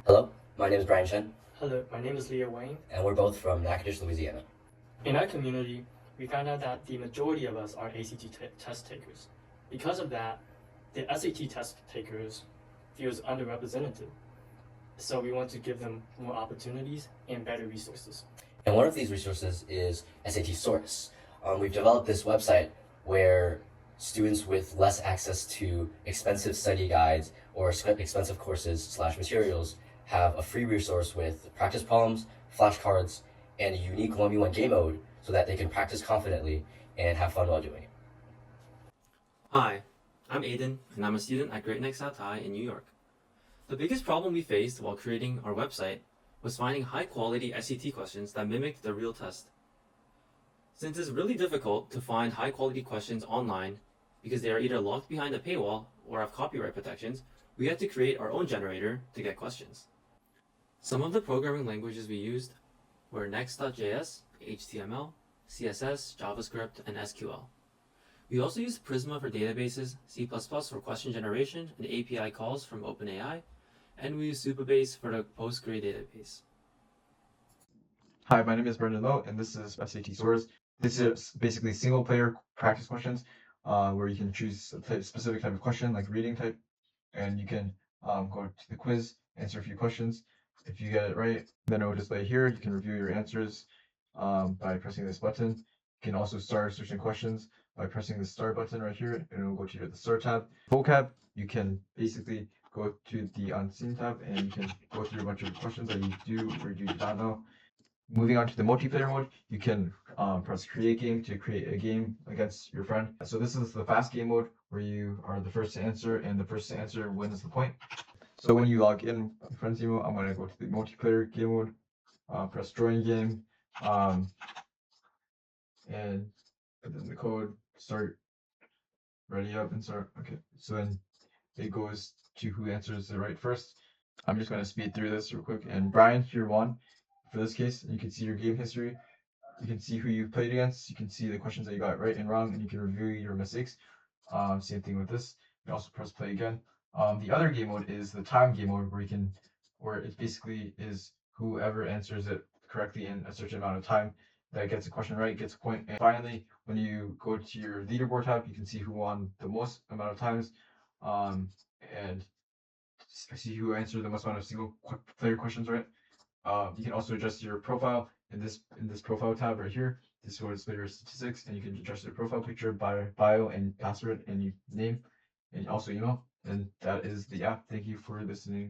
Hello, my name is Brian Chen, Hello, my name is Leah Wayne. and we're both from Natchitoches, Louisiana. In our community, we found out that the majority of us are test takers. Because of that, the SAT test takers feels underrepresented. So we want to give them more opportunities and better resources. And one of these resources is SATsaurus. We've developed this website where students with less access to expensive study guides or expensive courses slash materials have a free resource with practice problems, flashcards, and a unique 1v1 game mode so that they can practice confidently and have fun while doing it. Hi, I'm Aiden, and I'm a student at Great Neck South High in New York. The biggest problem we faced while creating our website was finding high-quality SAT questions that mimicked the real test. Since it's really difficult to find high-quality questions online because they are either locked behind a paywall or have copyright protections, we had to create our own generator to get questions. Some of the programming languages we used were Next.js, HTML, CSS, JavaScript, and SQL. We also used Prisma for databases, C++ for question generation and API calls from OpenAI, and we used Supabase for the Postgre database. Hi, my name is Brendan Lowe, and this is SATsaurus. This is basically single-player practice questions where you can choose a specific type of question, like reading type, and you can go to the quiz, answer a few questions. If you get it right, then it will display here. You can review your answers by pressing this button. You can also start searching questions by pressing the start button right here, and it will go to the start tab. Vocab, you can basically go to the unseen tab, and you can go through a bunch of questions that you do or you do not know. Moving on to the multiplayer mode, you can press create game to create a game against your friend. So this is the fast game mode where you are the first to answer, and the first to answer wins the point. So when you log in frenzy mode, I'm going to go to the multiplayer game mode, press join game, and put in the code, start, ready up, and start. Okay, so then it goes to who answers the right first. I'm just going to speed through this real quick. And Brian, here won for this case. You can see your game history. You can see who you played against. You can see the questions that you got right and wrong, and you can review your mistakes. Same thing with this. You can also press play again. The other game mode is the time game mode, where it basically is whoever answers it correctly in a certain amount of time that gets a question right gets a point. And finally, when you go to your leaderboard tab, you can see who won the most amount of times, and see who answered the most amount of single player questions right. You can also adjust your profile in this profile tab right here. This will display your statistics, and you can adjust your profile picture, bio, and password, and name, and also email. And that is the app. Thank you for listening.